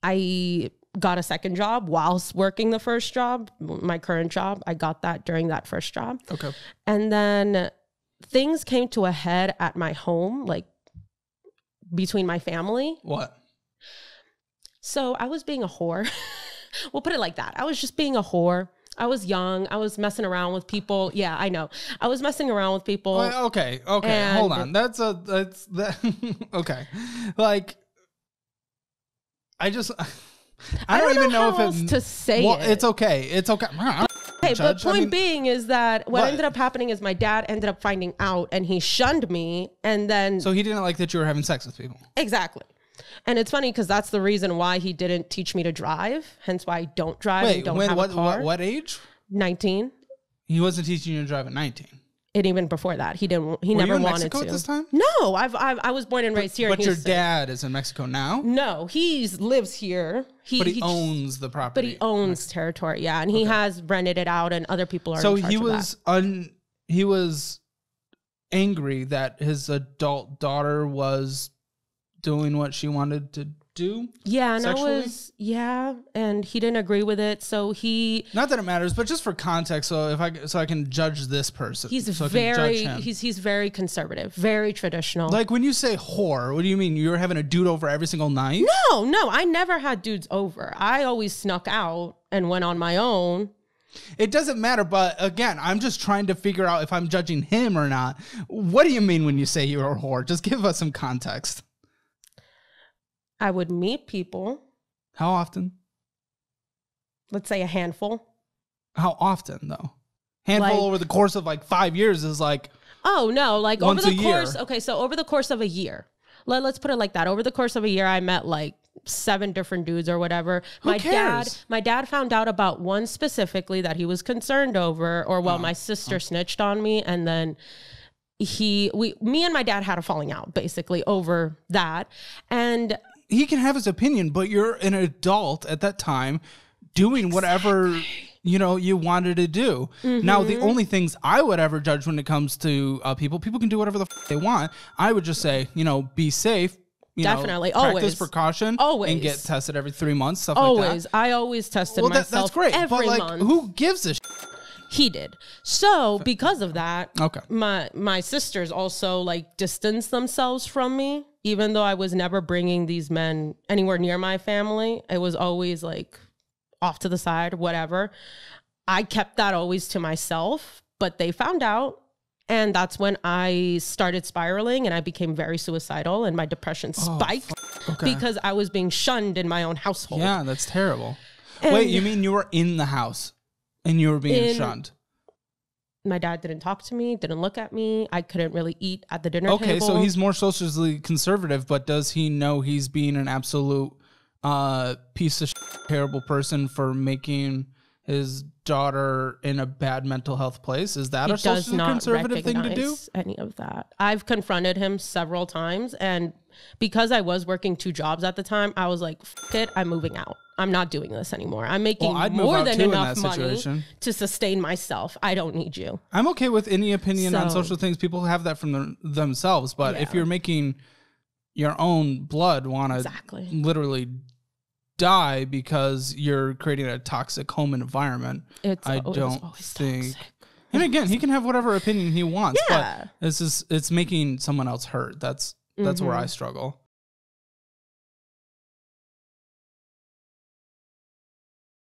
I got a second job whilst working the first job, my current job. I got that during that first job. Okay. And then things came to a head at my home, like between my family. What? So I was being a whore. We'll put it like that. I was just being a whore. I was young. I was messing around with people. Yeah, I know. I was messing around with people. Okay. Hold on. That's that. Okay. Like, I don't even know if it's to say well, it. It's okay. It's okay. Hey, but point being is that what ended up happening is my dad ended up finding out and he shunned me, and then so he didn't like that you were having sex with people. Exactly. And it's funny because that's the reason why he didn't teach me to drive. Hence why I don't drive and don't have a car. What age? 19. He wasn't teaching you to drive at 19. And even before that, he didn't. He never wanted to. Were you in Mexico at this time? No, I was born and raised here. But your dad is in Mexico now? No, he lives here. But he owns the property. But he owns territory, yeah, and he has rented it out, and other people are. So in charge of that. He was angry that his adult daughter was doing what she wanted to do. Yeah, and sexually? And he didn't agree with it. So not that it matters, but just for context, so I can judge this person. He's very conservative, very traditional. Like when you say whore, what do you mean? You're having a dude over every single night? No, I never had dudes over. I always snuck out and went on my own. It doesn't matter, but again, I'm just trying to figure out if I'm judging him or not. What do you mean when you say you're a whore? Just give us some context. I would meet people. How often? Let's say a handful. How often, though? Handful over the course of like 5 years is like... Oh, no. Like over the course... Okay, so over the course of a year. Let's put it like that. Over the course of a year, I met like 7 different dudes or whatever. Who cares? My dad found out about one specifically that he was concerned over, or my sister snitched on me, and then... me and my dad had a falling out basically over that. And he can have his opinion, but you're an adult at that time doing whatever, you wanted to do. Mm-hmm. Now, the only things I would ever judge when it comes to people can do whatever the they want. I would just say, be safe. Definitely. Practice precaution. Always. And get tested every 3 months, stuff always. like that. I always tested myself that's great. every but month. Who gives a shit? He did. So because of that, okay, my sisters also like distanced themselves from me, even though I was never bringing these men anywhere near my family. It was always like off to the side, whatever. I kept that always to myself, but they found out. And that's when I started spiraling and I became very suicidal and my depression spiked because I was being shunned in my own household. Yeah, that's terrible. And wait, you mean you were in the house? And you were being shunned. My dad didn't talk to me, didn't look at me. I couldn't really eat at the dinner table. Okay, so he's more socially conservative, but does he know he's being an absolute piece of shit, terrible person for making his daughter in a bad mental health place? Is that a socially conservative thing to do? Any of that. I've confronted him several times, and because I was working 2 jobs at the time, I was like, F it, I'm moving out. I'm not doing this anymore. I'm making more than enough money to sustain myself. I don't need you. I'm okay with any opinion on social things. People have that from themselves. But if you're making your own blood want to literally die because you're creating a toxic home environment, I don't think... Toxic. And again, he can have whatever opinion he wants. But it's making someone else hurt. That's where I struggle.